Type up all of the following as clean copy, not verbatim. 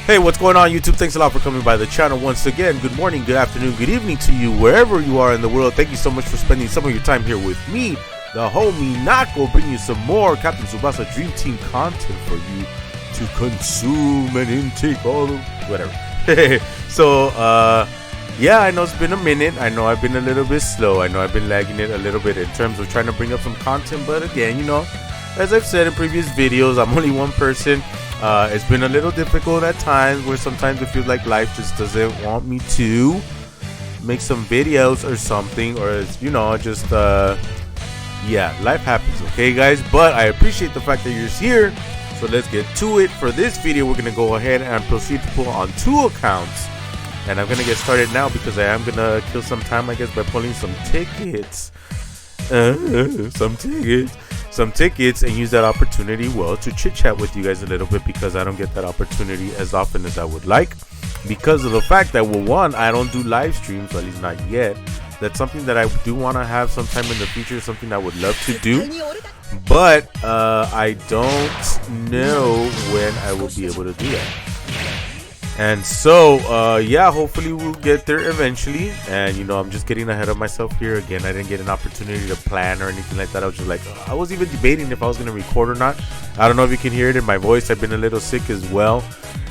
Hey, what's going on, YouTube? Thanks a lot for coming by the channel once again. Good morning, good afternoon, good evening to you, wherever you are in the world. Thank you so much for spending some of your time here with me, the homie Nako, bringing you some more Captain Tsubasa Dream Team content for you to consume and intake all of whatever. So, yeah, I know it's been a minute. I know I've been a little bit slow. I know I've been lagging it a little bit in terms of trying to bring up some content. But again, you know, as I've said in previous videos, I'm only one person. It's been a little difficult at times where sometimes it feels like life just doesn't want me to make some videos or something, or it's, you know, just yeah, life happens, okay guys? But I appreciate the fact that you're here, so let's get to it. For this video, we're gonna go ahead and proceed to pull on 2 accounts, and I'm gonna get started now because I am gonna kill some time, I guess, by pulling some tickets. Some tickets and use that opportunity, well, to chit chat with you guys a little bit, because I don't get that opportunity as often as I would like, because of the fact that, well, one, I don't do live streams, or at least not yet. That's something that I do want to have sometime in the future, something I would love to do, but I don't know when I will be able to do that. And so yeah, hopefully we'll get there eventually. And you know, I'm just getting ahead of myself here. Again, I didn't get an opportunity to plan or anything like that. I was just like, I was even debating if I was gonna record or not. I don't know if you can hear it in my voice. I've been a little sick as well,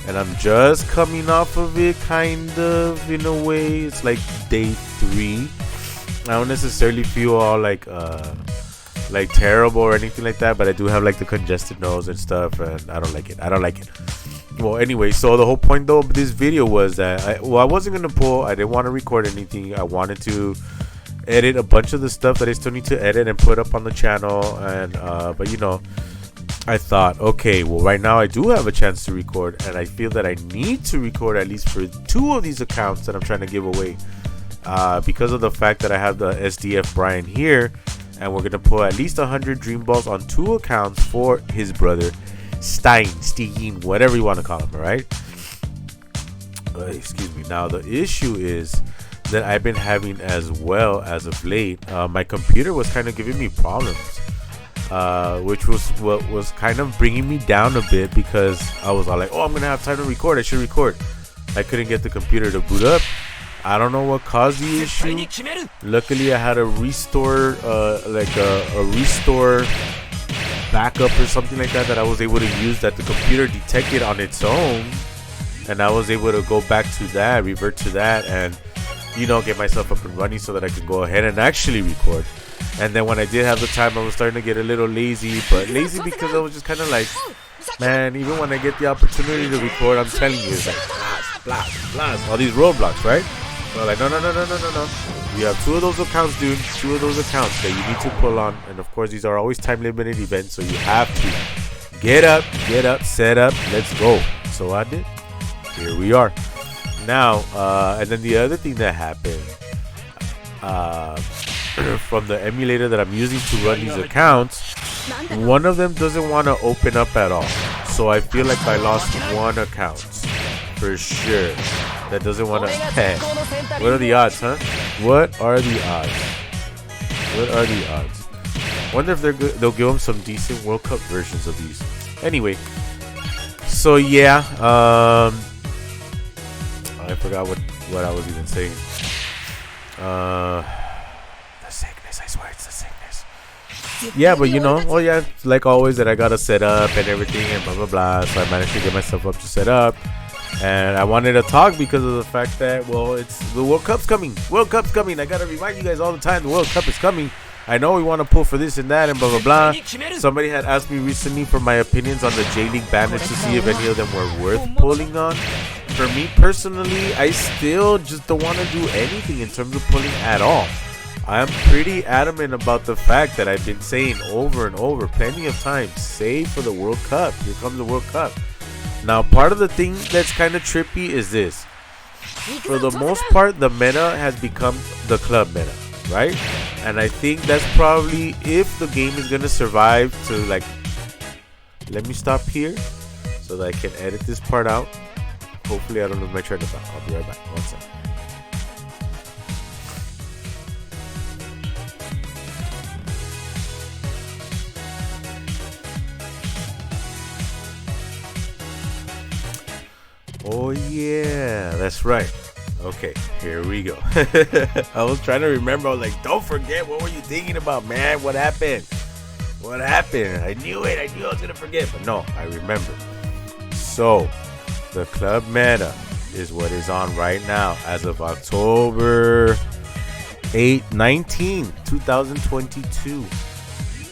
and I'm just coming off of it, kind of, in a way. It's like day 3. I don't necessarily feel all like terrible or anything like that, but I do have like the congested nose and stuff, and I don't like it. Well, anyway, so the whole point though of this video was that I wasn't gonna pull. I didn't want to record anything. I wanted to edit a bunch of the stuff that I still need to edit and put up on the channel. And but you know, I thought, okay, well, right now I do have a chance to record, and I feel that I need to record at least for 2 of these accounts that I'm trying to give away, because of the fact that I have the SDF Brian here, and we're gonna pull at least 100 dream balls on 2 accounts for his brother STIJN, whatever you want to call him, right? Excuse me. Now the issue is that I've been having, as well as of late, my computer was kind of giving me problems, which was what was kind of bringing me down a bit, because I was all like, oh, I'm gonna have time to record, I should record. I couldn't get the computer to boot up. I don't know what caused the issue. Luckily I had a restore, like a restore backup or something like that I was able to use, that the computer detected on its own, and I was able to go back to that, revert to that, and you know, get myself up and running so that I could go ahead and actually record. And then when I did have the time, I was starting to get a little lazy, but lazy because I was just kind of like, man, even when I get the opportunity to record, I'm telling you, it's like blast, all these roadblocks, right? So like, no. You have 2 of those accounts, dude. 2 of those accounts that you need to pull on, and of course, these are always time-limited events, so you have to get up, set up, let's go. So I did. Here we are. Now, and then the other thing that happened, from the emulator that I'm using to run these accounts, one of them doesn't want to open up at all. So I feel like I lost 1 account for sure. That doesn't want to. What are the odds, huh? What are the odds? Wonder if they'll give them some decent World Cup versions of these. Anyway, so yeah, I forgot what I was even saying. The sickness, I swear it's the sickness. Yeah, but you know, oh yeah, like always, that I gotta set up and everything and blah blah blah. So I managed to get myself up to set up. And I wanted to talk because of the fact that, well, it's the World Cup's coming. I gotta remind you guys all the time, the World Cup is coming. I know we want to pull for this and that and blah blah blah. Somebody had asked me recently for my opinions on the J-League banners to see if any of them were worth pulling on. For me personally, I still just don't want to do anything in terms of pulling at all. I'm pretty adamant about the fact that I've been saying over and over plenty of times, save for the World Cup. Here comes the World Cup. Now, part of the thing that's kind of trippy is this. For the most part, the meta has become the club meta, right? And I think that's probably, if the game is going to survive to, like, let me stop here so that I can edit this part out. Hopefully I don't lose my train of thought. I'll be right back. 1 second. Oh yeah, that's right. Okay, here we go. I was trying to remember. I was like, don't forget. What were you thinking about, man? What happened? What happened? I knew it. I knew I was gonna forget, but no, I remember. So, the club meta is what is on right now as of October 19, 2022.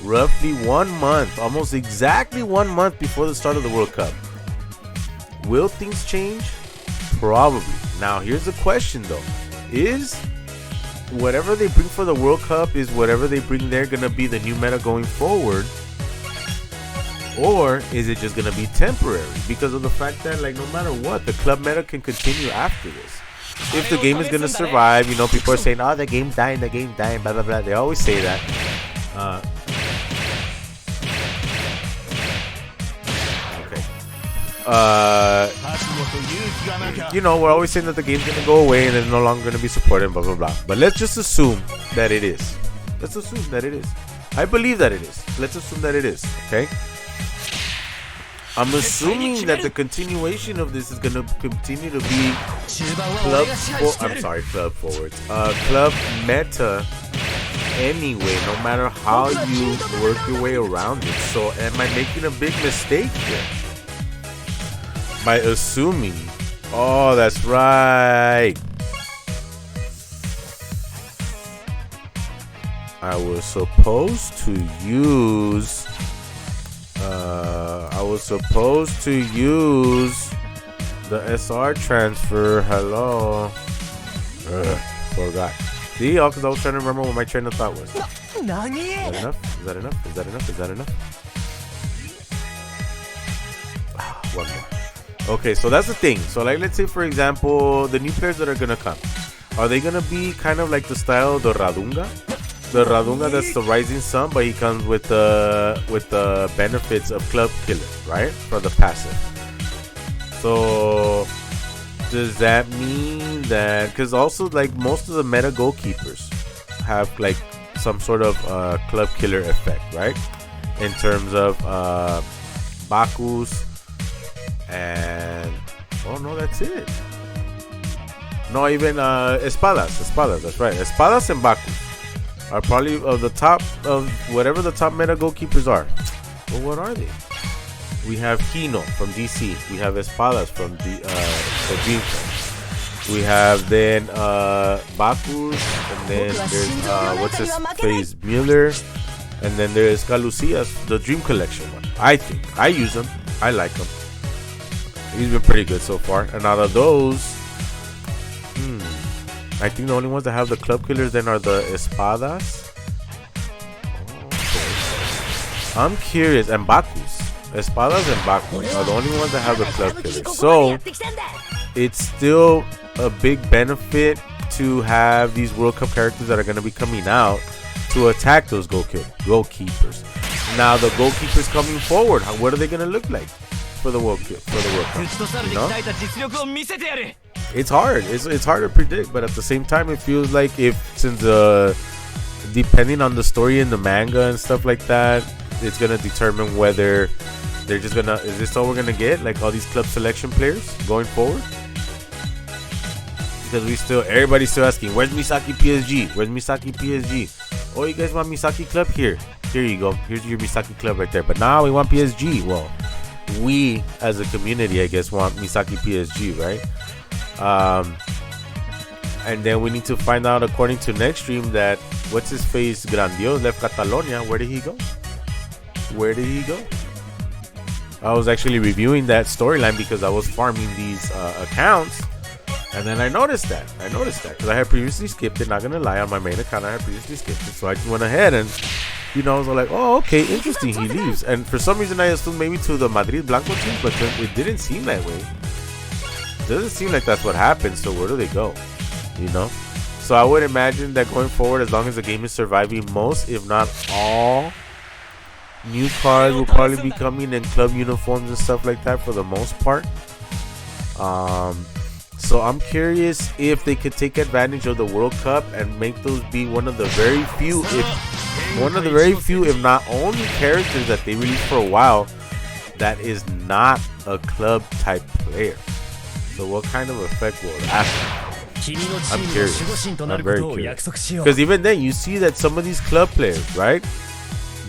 Roughly 1 month, almost exactly 1 month before the start of the World Cup. Will things change? Probably. Now, here's the question though. Is whatever they bring for the World Cup, is whatever they bring there going to be the new meta going forward? Or is it just going to be temporary? Because of the fact that, like, no matter what, the club meta can continue after this. If the game is going to survive, you know, people are saying, oh, the game's dying, blah, blah, blah. They always say that. You know, we're always saying that the game's gonna go away and it's no longer gonna be supported, blah blah blah. But let's just assume that it is. Let's assume that it is. I believe that it is. Let's assume that it is. Okay. I'm assuming that the continuation of this is gonna continue to be club forwards. Club meta. Anyway, no matter how you work your way around it. So, am I making a big mistake here by assuming? Oh, that's right. I was supposed to use the SR transfer. Hello. Forgot. See, all because I was trying to remember what my train of thought was. Is that enough? Is that enough? Is that enough? Is that enough? One more. Okay, so that's the thing. So, like, let's say, for example, the new players that are gonna come, are they gonna be kind of like the style of the Radunga? The Radunga that's the Rising Sun, but he comes with the benefits of Club Killer, right? For the passive. So, does that mean that, because also, like, most of the meta goalkeepers have like some sort of Club Killer effect, right? In terms of Bacchus and, oh no, that's it. No, even Espadas, that's right. Espadas and Bacchus are probably of the top of whatever the top meta goalkeepers are. Well, what are they? We have Kino from DC. We have Espadas from the Dream Team. We have then Bacchus, and then there's what's his face, Mueller, and then there's Galucias, the Dream Collection one. I think I use him. I like him. He's been pretty good so far. And out of those, I think the only ones that have the Club Killers then are the Espadas. Okay. I'm curious, and Bacchus. Espadas and Bacchus are the only ones that have the Club Killers. So it's still a big benefit to have these World Cup characters that are going to be coming out to attack those goalkeepers. Now the goalkeepers coming forward, what are they going to look like for the World Cup? You know? It's hard. It's hard to predict, but at the same time, it feels like since depending on the story in the manga and stuff like that, it's gonna determine whether they're just gonna, is this all we're gonna get, like all these club selection players going forward? Because everybody's still asking, where's Misaki PSG? Where's Misaki PSG? Oh, you guys want Misaki Club? Here you go. Here's your Misaki Club right there. But now we want PSG. Well, we as a community, I guess, want Misaki PSG, right? And then we need to find out, according to next stream, that what's his face, Grandios left Catalonia. Where did he go? I was actually reviewing that storyline because I was farming these accounts, and then I noticed that because I had previously skipped it. Not gonna lie, on my main account I had previously skipped it, so I just went ahead and, you know, I was like, oh, okay, interesting, he leaves. And for some reason I assumed maybe to the Madrid Blanco team, but it didn't seem that way. It doesn't seem like that's what happened. So where do they go? You know? So I would imagine that going forward, as long as the game is surviving, most, if not all, new cards will probably be coming in club uniforms and stuff like that for the most part. So I'm curious if they could take advantage of the World Cup and make those be one of the very few, if not only, characters that they released for a while that is not a club type player. So what kind of effect will that have? I'm curious. I'm very curious. Because even then, you see that some of these club players, right?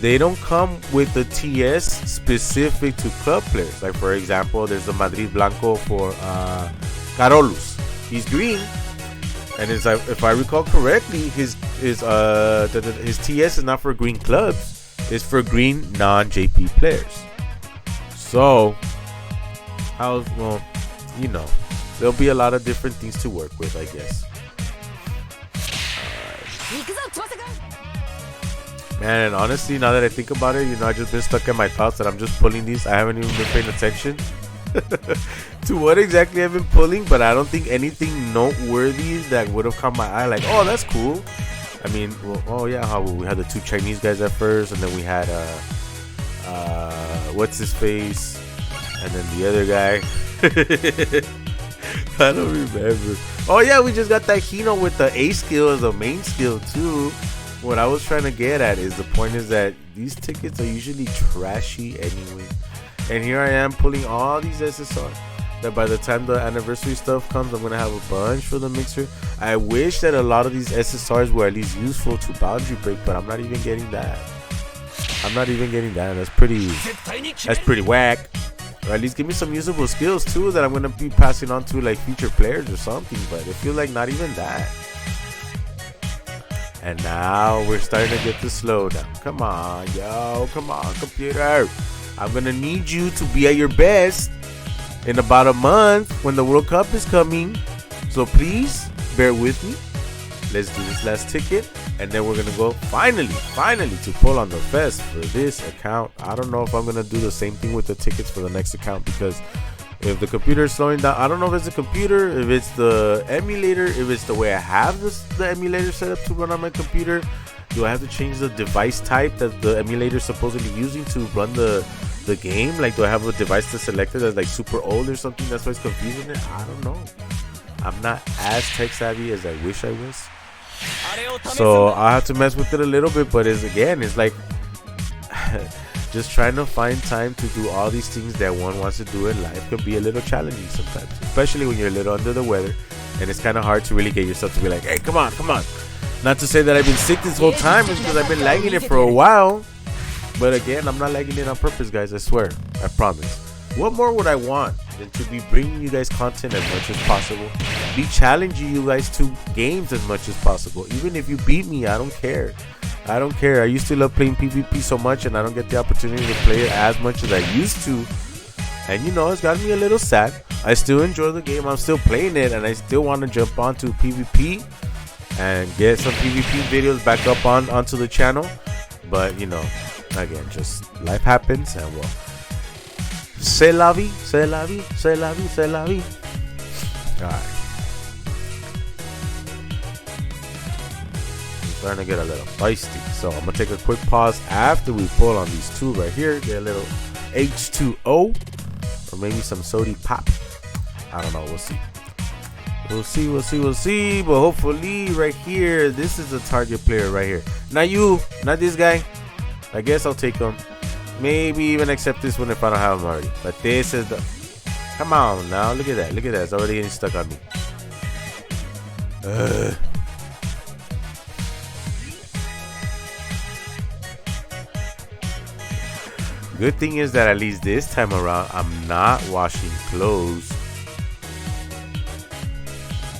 They don't come with the TS specific to club players. Like, for example, there's the Madrid Blanco for Carolus. He's green. And it's like, if I recall correctly, his TS is not for green clubs. It's for green non-JP players. So, well, you know, there'll be a lot of different things to work with, I guess. Man, and honestly, now that I think about it, you know, I just been stuck in my thoughts that I'm just pulling these. I haven't even been paying attention to what exactly I've been pulling, but I don't think anything noteworthy that would have caught my eye. Like, oh, that's cool. I mean, well, oh yeah, how we had the 2 Chinese guys at first, and then we had what's his face, and then the other guy. I don't remember. Oh yeah, we just got that Hino with the A skill as a main skill too. What I was trying to get at is the point is that these tickets are usually trashy anyway. And here I am pulling all these SSR that by the time the anniversary stuff comes, I'm going to have a bunch for the mixer. I wish that a lot of these SSRs were at least useful to boundary break, but I'm not even getting that. That's pretty whack. Or at least give me some usable skills too that I'm going to be passing on to like future players or something, but it feels like not even that. And now we're starting to get the slowdown. Come on, yo. Come on, computer. I'm going to need you to be at your best in about a month when the World Cup is coming. So please bear with me. Let's do this last ticket. And then we're going to go finally to pull on the fest for this account. I don't know if I'm going to do the same thing with the tickets for the next account, because if the computer is slowing down, I don't know if it's the computer, if it's the emulator, if it's the way I have the emulator set up to run on my computer. Do I have to change the device type that the emulator is supposedly using to run the game? Like, do I have a device that's selected that's like super old or something? That's why it's confusing it. I don't know. I'm not as tech savvy as I wish I was. So I'll have to mess with it a little bit, but it's like just trying to find time to do all these things that one wants to do in life can be a little challenging sometimes, especially when you're a little under the weather, and it's kind of hard to really get yourself to be like, hey, come on. Not to say that I've been sick this whole time, it's because I've been lagging it for a while. But again, I'm not lagging it on purpose, guys. I swear. I promise. What more would I want than to be bringing you guys content as much as possible? Be challenging you guys to games as much as possible. Even if you beat me, I don't care. I used to love playing PvP so much, and I don't get the opportunity to play it as much as I used to. And you know, it's got me a little sad. I still enjoy the game. I'm still playing it, and I still want to jump onto PvP and get some PvP videos back up onto the channel. But you know, again, just life happens, and well, c'est la vie. Alright. Starting to get a little feisty, so I'm gonna take a quick pause after we pull on these 2 right here, get a little H2O or maybe some sody pop. I don't know, we'll see, but hopefully right here, this is a target player right here. Not you, not this guy. I guess I'll take him, maybe even accept this one if I don't have him already, but this is the, come on now, look at that, it's already getting stuck on me. Good thing is that at least this time around, I'm not washing clothes.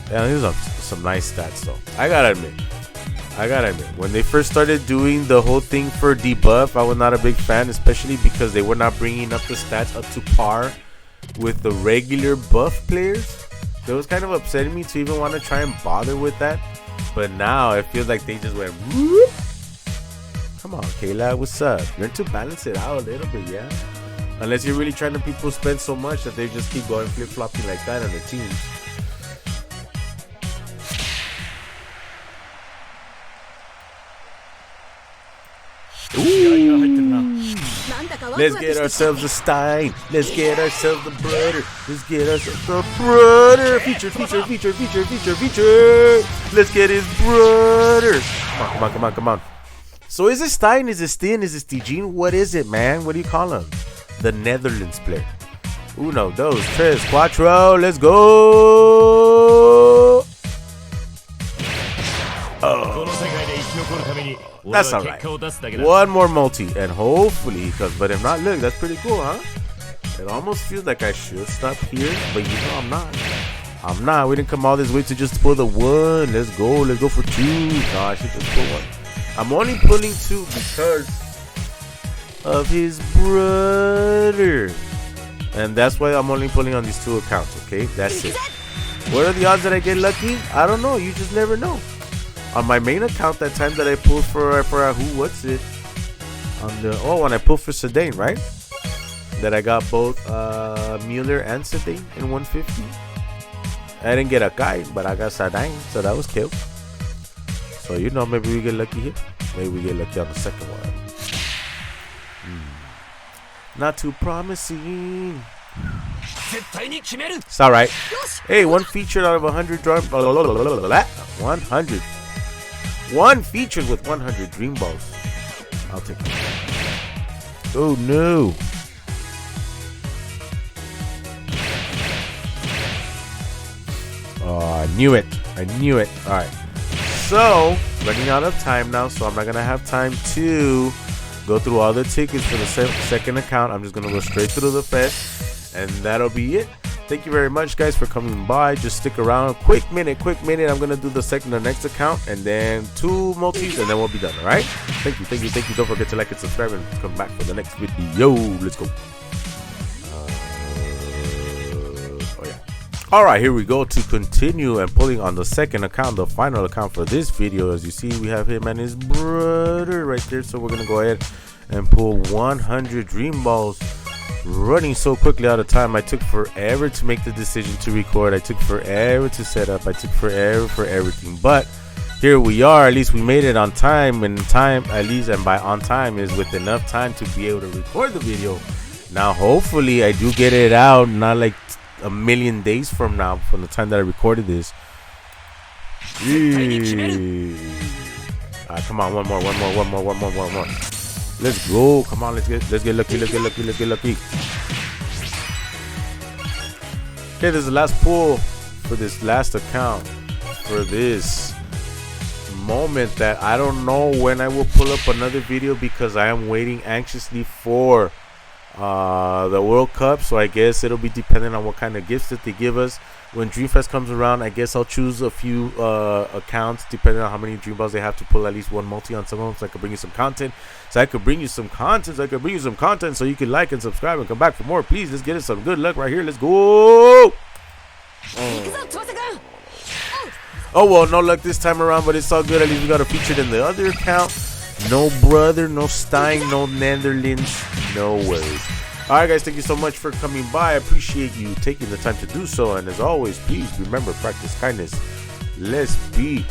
Yeah, these are some nice stats though. I gotta admit, when they first started doing the whole thing for Debuff, I was not a big fan, especially because they were not bringing up the stats up to par with the regular buff players. So it was kind of upsetting me to even want to try and bother with that. But now it feels like they just went whoop. Come on, Kayla, what's up? Learn to balance it out a little bit, yeah? Unless you're really trying to people spend so much that they just keep going flip-flopping like that on the teams. Ooh. Let's get ourselves a STIJN. Let's get ourselves a brother. Let's get ourselves a brother. Feature. Let's get his brother. Come on. So is it STIJN? Is it STIJN? Is it STIJN? What is it, man? What do you call him? The Netherlands player. Uno, dos, tres, cuatro. Let's go. Oh, that's all right. One more multi, and hopefully, but if not, look, that's pretty cool, huh? It almost feels like I should stop here, but you know I'm not. I'm not. We didn't come all this way to just pull the one. Let's go. Let's go for two. No, I should just pull one. I'm only pulling two because of his brother. And that's why I'm only pulling on these two accounts, okay? That's it. What are the odds that I get lucky? I don't know. You just never know. On my main account, that time that I pulled for what's it? When I pulled for STIJN, right? That I got both Mueller and STIJN in 150. I didn't get a guy, but I got STIJN, so that was killed. So, you know, maybe we get lucky here. Maybe we get lucky on the second one. Not too promising. It's alright. Hey, one featured out of 100 drum. 100. One featured with 100 dream balls. I'll take it. Oh no. Oh, I knew it. Alright. So, running out of time now, so I'm not going to have time to go through all the tickets for the second account. I'm just going to go straight through the fest, and that'll be it. Thank you very much, guys, for coming by. Just stick around. Quick minute. I'm going to do the next account, and then 2 multis, and then we'll be done, all right? Thank you. Don't forget to like and subscribe, and come back for the next video. Let's go. All right, here we go to continue and pulling on the second account, the final account for this video. As you see, we have him and his brother right there. So we're going to go ahead and pull 100 dream balls. Running so quickly out of time. I took forever to make the decision to record. I took forever to set up. I took forever for everything. But here we are. At least we made it on time. And time, at least, and by on time is with enough time to be able to record the video. Now, hopefully, I do get it out. Not like a million days from now, from the time that I recorded this. Come on, one more. Let's go. Come on, let's get lucky. Okay, this is the last pull for this last account, for this moment that I don't know when I will pull up another video, because I am waiting anxiously for the World Cup. So I guess it'll be dependent on what kind of gifts that they give us when Dreamfest comes around. I guess I'll choose a few accounts depending on how many dream balls they have to pull at least one multi on some of them, so I can bring you some content. So you can like and subscribe and come back for more. Please, let's get it some good luck right here. Let's go. Oh well, no luck this time around, but it's all good. At least we got a featured in the other account. No brother, no STIJN, no Netherlands, no worries. Alright, guys, thank you so much for coming by. I appreciate you taking the time to do so. And as always, please remember, practice kindness. Let's be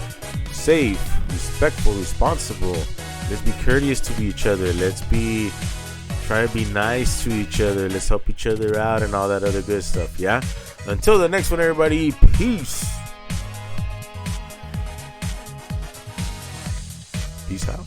safe, respectful, responsible. Let's be courteous to each other. Let's try to be nice to each other. Let's help each other out and all that other good stuff, yeah? Until the next one, everybody, peace. Peace out.